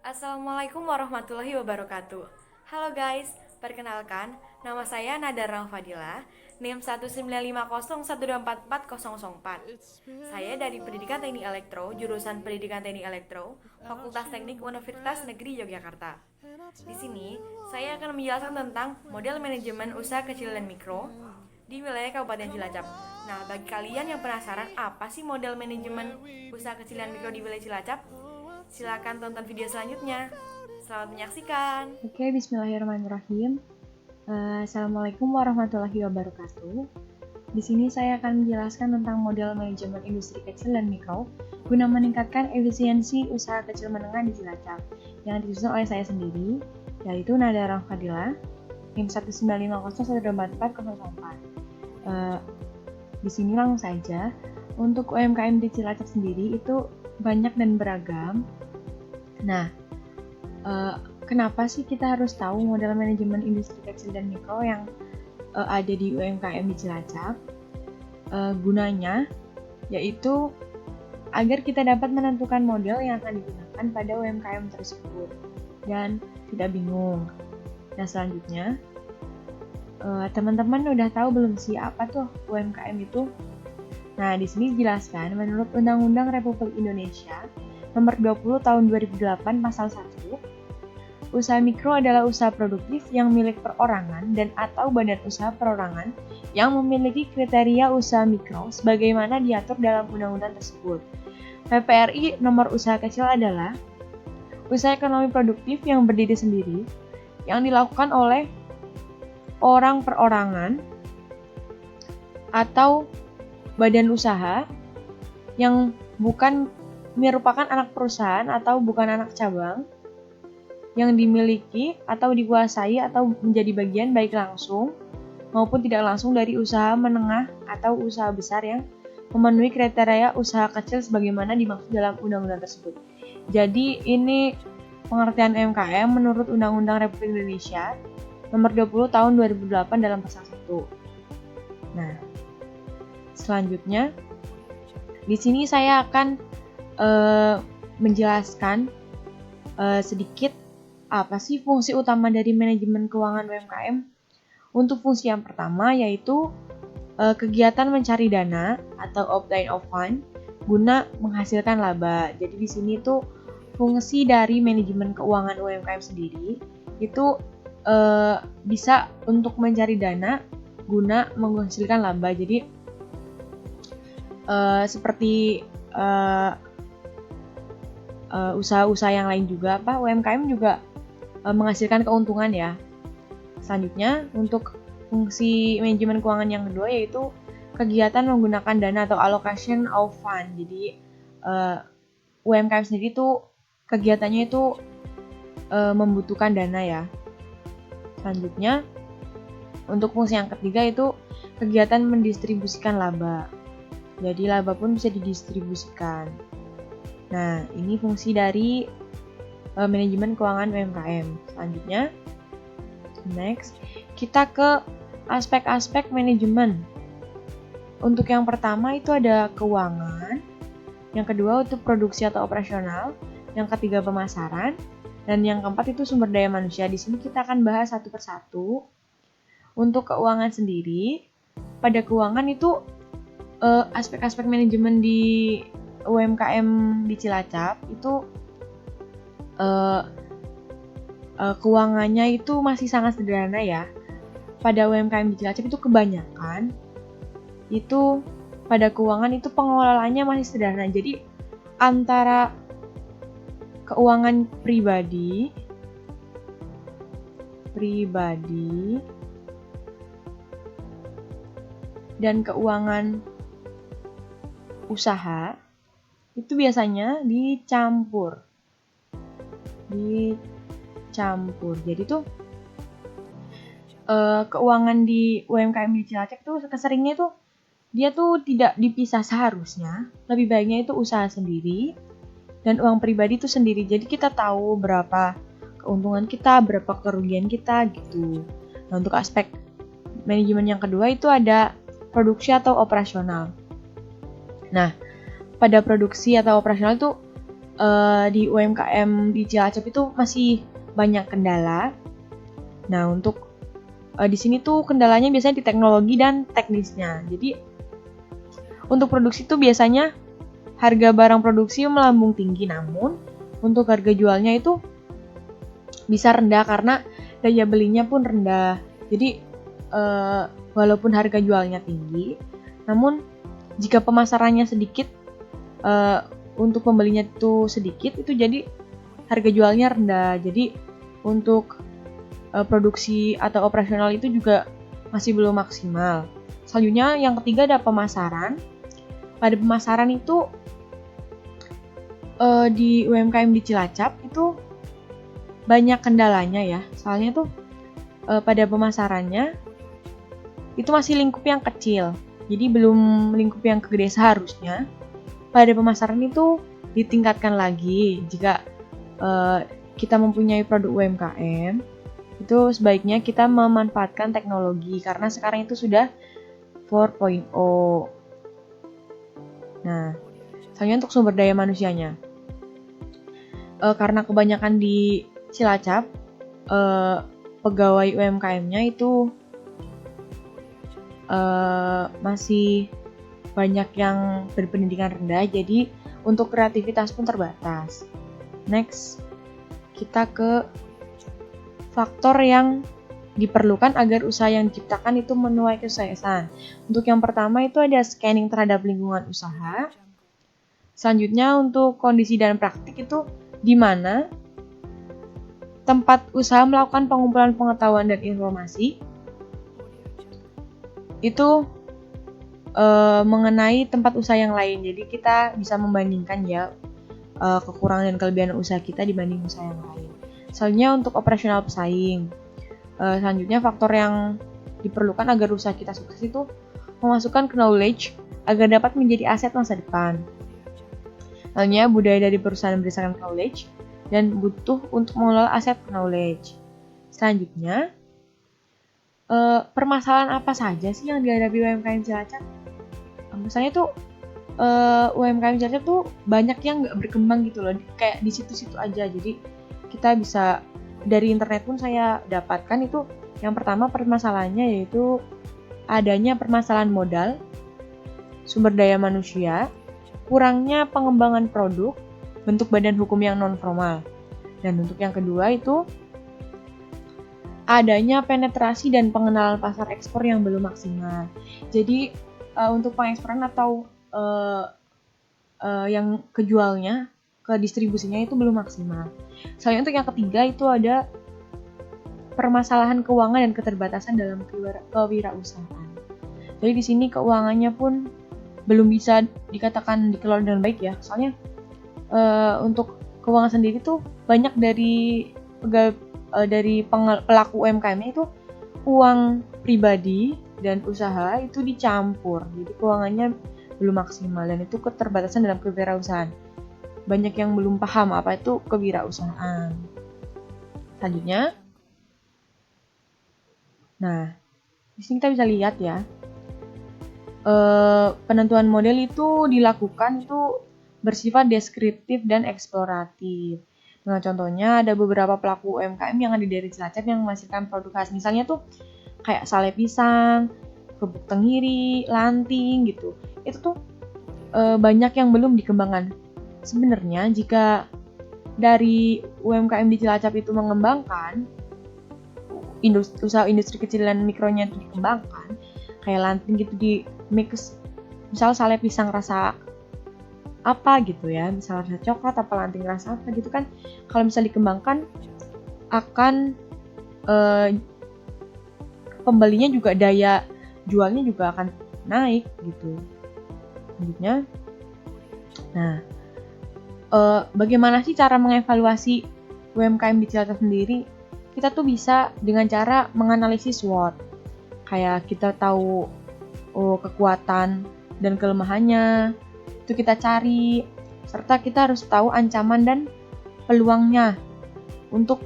Assalamualaikum warahmatullahi wabarakatuh. Halo guys, perkenalkan, nama saya Nadara Fadila, NIM 19501244004. Saya dari Pendidikan Teknik Elektro, jurusan Pendidikan Teknik Elektro, Fakultas Teknik Universitas Negeri Yogyakarta. Di sini, saya akan menjelaskan tentang model manajemen usaha kecil dan mikro di wilayah Kabupaten Cilacap. Nah, bagi kalian yang penasaran apa sih model manajemen usaha kecil dan mikro di wilayah Cilacap, silakan tonton video selanjutnya. Selamat menyaksikan. Oke, bismillahirrahmanirrahim. Assalamualaikum warahmatullahi wabarakatuh. Di sini saya akan menjelaskan tentang model manajemen industri kecil dan mikro guna meningkatkan efisiensi usaha kecil menengah di Cilacap yang disusun oleh saya sendiri, yaitu Nadara Fadila, NIM 19501244004. Di sini langsung saja, untuk UMKM di Cilacap sendiri itu banyak dan beragam. Nah, kenapa sih kita harus tahu model manajemen industri kecil dan mikro yang ada di UMKM di Cilacap? Gunanya yaitu agar kita dapat menentukan model yang akan digunakan pada UMKM tersebut dan tidak bingung. Nah, selanjutnya teman-teman udah tahu belum sih apa tuh UMKM itu? Nah, di sini dijelaskan menurut Undang-Undang Republik Indonesia Nomor 20 Tahun 2008 Pasal 1, usaha mikro adalah usaha produktif yang milik perorangan dan atau badan usaha perorangan yang memiliki kriteria usaha mikro sebagaimana diatur dalam undang-undang tersebut. PPRI nomor usaha kecil adalah usaha ekonomi produktif yang berdiri sendiri yang dilakukan oleh orang perorangan atau badan usaha yang bukan merupakan anak perusahaan atau bukan anak cabang yang dimiliki atau dikuasai atau menjadi bagian baik langsung maupun tidak langsung dari usaha menengah atau usaha besar yang memenuhi kriteria usaha kecil sebagaimana dimaksud dalam undang-undang tersebut. Jadi ini pengertian UMKM menurut Undang-Undang Republik Indonesia Nomor 20 Tahun 2008 dalam Pasal 1. Nah, selanjutnya di sini saya akan menjelaskan sedikit apa sih fungsi utama dari manajemen keuangan UMKM. Untuk fungsi yang pertama yaitu kegiatan mencari dana atau obtain of fund guna menghasilkan laba. Jadi di sini tuh fungsi dari manajemen keuangan UMKM sendiri itu bisa untuk mencari dana guna menghasilkan laba. Jadi seperti usaha-usaha yang lain juga, UMKM juga menghasilkan keuntungan ya. Selanjutnya, untuk fungsi manajemen keuangan yang kedua yaitu kegiatan menggunakan dana atau allocation of fund. Jadi UMKM sendiri tuh kegiatannya itu membutuhkan dana ya. Selanjutnya, untuk fungsi yang ketiga itu kegiatan mendistribusikan laba. Jadi laba pun bisa didistribusikan. Nah, ini fungsi dari manajemen keuangan UMKM. Selanjutnya, next, kita ke aspek-aspek manajemen. Untuk yang pertama itu ada keuangan, yang kedua untuk produksi atau operasional, yang ketiga pemasaran, dan yang keempat itu sumber daya manusia. Di sini kita akan bahas satu persatu. Untuk keuangan sendiri, pada keuangan itu aspek-aspek manajemen di UMKM di Cilacap itu keuangannya itu masih sangat sederhana ya. Pada UMKM di Cilacap itu kebanyakan itu pada keuangan itu pengelolaannya masih sederhana. Jadi antara keuangan pribadi dan keuangan usaha itu biasanya dicampur. Jadi tuh keuangan di UMKM di Cilacap tuh keseringnya tuh dia tuh tidak dipisah seharusnya. Lebih baiknya itu usaha sendiri dan uang pribadi itu sendiri. Jadi kita tahu berapa keuntungan kita, berapa kerugian kita gitu. Nah, untuk aspek manajemen yang kedua itu ada produksi atau operasional. Nah, pada produksi atau operasional itu di UMKM di Cilacap itu masih banyak kendala. Nah, untuk di sini tuh kendalanya biasanya di teknologi dan teknisnya. Jadi untuk produksi tuh biasanya harga barang produksi melambung tinggi, namun untuk harga jualnya itu bisa rendah karena daya belinya pun rendah. Jadi walaupun harga jualnya tinggi, namun jika pemasarannya sedikit, untuk pembelinya itu sedikit, itu jadi harga jualnya rendah. Jadi untuk produksi atau operasional itu juga masih belum maksimal. Selanjutnya yang ketiga ada pemasaran. Pada pemasaran itu di UMKM di Cilacap itu banyak kendalanya ya. Soalnya tuh pada pemasarannya itu masih lingkup yang kecil. Jadi belum lingkup yang gede seharusnya. Pada pemasaran itu ditingkatkan lagi. Jika kita mempunyai produk UMKM, itu sebaiknya kita memanfaatkan teknologi karena sekarang itu sudah 4.0. Nah, selanjutnya untuk sumber daya manusianya. Karena kebanyakan di Cilacap, pegawai UMKM-nya itu masih banyak yang berpendidikan rendah, jadi untuk kreativitas pun terbatas. Next, kita ke faktor yang diperlukan agar usaha yang diciptakan itu menuai kesuksesan. Untuk yang pertama itu ada scanning terhadap lingkungan usaha. Selanjutnya untuk kondisi dan praktik itu di mana tempat usaha melakukan pengumpulan pengetahuan dan informasi itu mengenai tempat usaha yang lain. Jadi kita bisa membandingkan ya kekurangan dan kelebihan usaha kita dibanding usaha yang lain. Selanjutnya untuk operasional pesaing. Selanjutnya faktor yang diperlukan agar usaha kita sukses itu memasukkan knowledge agar dapat menjadi aset masa depan. Selanjutnya budaya dari perusahaan berdasarkan knowledge dan butuh untuk mengelola aset knowledge. Selanjutnya permasalahan apa saja sih yang dihadapi UMKM Cilacap? Misalnya tuh UMKM Cilacap tuh banyak yang nggak berkembang gitu loh, kayak di situ-situ aja. Jadi kita bisa dari internet pun saya dapatkan itu yang pertama permasalahannya yaitu adanya permasalahan modal, sumber daya manusia, kurangnya pengembangan produk, bentuk badan hukum yang non formal. Dan untuk yang kedua itu adanya penetrasi dan pengenalan pasar ekspor yang belum maksimal. Jadi untuk pengeksporan atau yang kejualnya ke distribusinya itu belum maksimal. Selanjutnya untuk yang ketiga itu ada permasalahan keuangan dan keterbatasan dalam kewirausahaan. Jadi di sini keuangannya pun belum bisa dikatakan dikelola dengan baik ya. Soalnya untuk keuangan sendiri tuh banyak dari pelaku UMKM itu uang pribadi dan usaha itu dicampur. Jadi keuangannya belum maksimal dan itu keterbatasan dalam kewirausahaan. Banyak yang belum paham apa itu kewirausahaan. Selanjutnya, nah di sini kita bisa lihat ya, penentuan model itu dilakukan itu bersifat deskriptif dan eksploratif. Nah contohnya ada beberapa pelaku UMKM yang ada dari Cilacap yang menghasilkan produk khas. Misalnya tuh kayak sale pisang, kerupuk tenggiri, lanting gitu. Itu tuh banyak yang belum dikembangkan. Sebenarnya jika dari UMKM di Cilacap itu mengembangkan usaha industri kecil dan mikronya itu dikembangkan, kayak lanting gitu di mix, misal sale pisang rasa apa gitu ya, misal rasa coklat apa lanting rasa apa gitu kan, kalau misal dikembangkan akan pembelinya juga daya jualnya juga akan naik gitu. Selanjutnya, nah bagaimana sih cara mengevaluasi UMKM di Cilacap sendiri? Kita tuh bisa dengan cara menganalisis SWOT. Kayak kita tahu kekuatan dan kelemahannya, itu kita cari. Serta kita harus tahu ancaman dan peluangnya untuk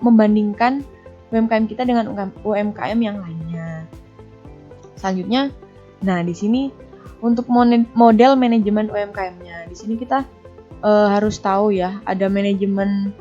membandingkan UMKM kita dengan UMKM yang lainnya. Selanjutnya, nah di sini untuk model manajemen UMKM-nya. Di sini kita harus tahu ya, ada manajemen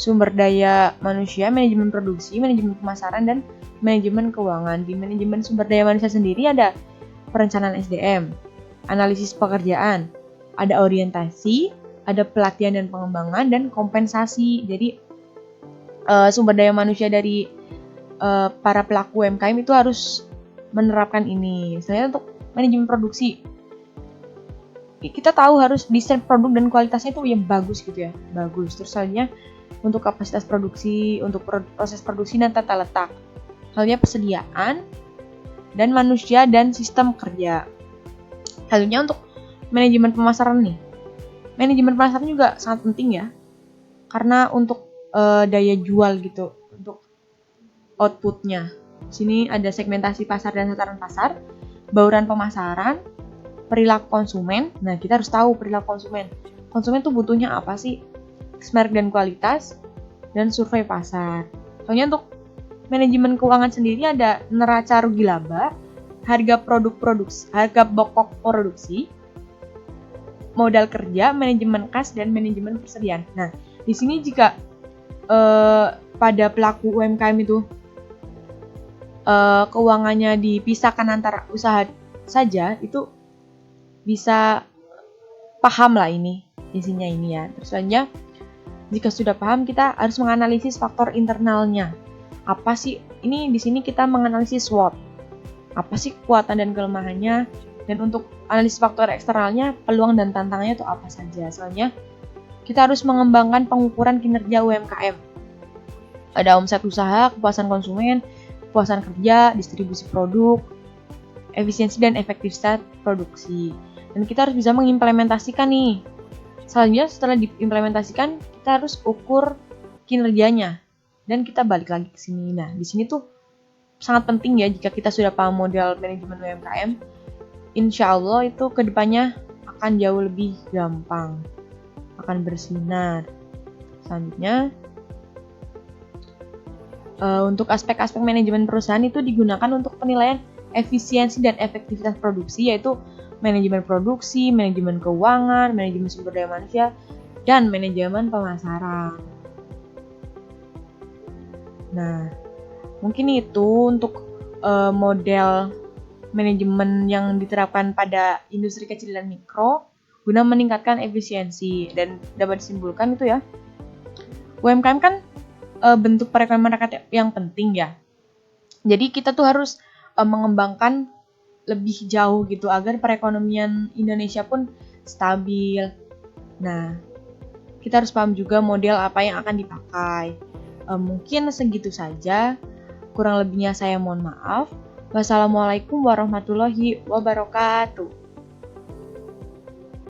sumber daya manusia, manajemen produksi, manajemen pemasaran, dan manajemen keuangan. Di manajemen sumber daya manusia sendiri ada perencanaan SDM, analisis pekerjaan, ada orientasi, ada pelatihan dan pengembangan, dan kompensasi. Jadi sumber daya manusia dari para pelaku UMKM itu harus menerapkan ini. Misalnya untuk manajemen produksi, kita tahu harus desain produk dan kualitasnya itu yang bagus gitu ya, bagus. Terus selanjutnya untuk kapasitas produksi, untuk proses produksi dan tata letak. Selanjutnya persediaan dan manusia dan sistem kerja. Selanjutnya untuk manajemen pemasaran nih. Manajemen pemasaran juga sangat penting ya, karena untuk daya jual gitu, untuk outputnya. Di sini ada segmentasi pasar dan sasaran pasar, bauran pemasaran, perilaku konsumen. Nah, kita harus tahu perilaku konsumen. Konsumen tuh butuhnya apa sih? Merek dan kualitas, dan survei pasar. Soalnya untuk manajemen keuangan sendiri ada neraca rugi laba, harga pokok produksi, modal kerja, manajemen kas, dan manajemen persediaan. Nah, di sini jika pada pelaku UMKM itu keuangannya dipisahkan antara usaha saja, itu bisa paham lah ini isinya ini ya. Terus selanjutnya, jika sudah paham, kita harus menganalisis faktor internalnya. Apa sih? Ini di sini kita menganalisis SWOT. Apa sih kekuatan dan kelemahannya? Dan untuk analisis faktor eksternalnya, peluang dan tantangannya itu apa saja. Soalnya kita harus mengembangkan pengukuran kinerja UMKM. Ada omset usaha, kepuasan konsumen, kepuasan kerja, distribusi produk, efisiensi dan efektivitas produksi. Dan kita harus bisa mengimplementasikan nih. Selanjutnya setelah diimplementasikan, kita harus ukur kinerjanya. Dan kita balik lagi ke sini. Nah, di sini tuh sangat penting ya jika kita sudah paham model manajemen UMKM. Insya Allah itu kedepannya akan jauh lebih gampang, akan bersinar. Selanjutnya, untuk aspek-aspek manajemen perusahaan itu digunakan untuk penilaian efisiensi dan efektivitas produksi, yaitu manajemen produksi, manajemen keuangan, manajemen sumber daya manusia, dan manajemen pemasaran. Nah, mungkin itu untuk model manajemen yang diterapkan pada industri kecil dan mikro guna meningkatkan efisiensi. Dan dapat disimpulkan itu ya, UMKM kan bentuk perekonomian rakyat yang penting ya. Jadi kita tuh harus mengembangkan lebih jauh gitu agar perekonomian Indonesia pun stabil. Nah, kita harus paham juga model apa yang akan dipakai. Mungkin segitu saja. Kurang lebihnya saya mohon maaf. Wassalamualaikum warahmatullahi wabarakatuh.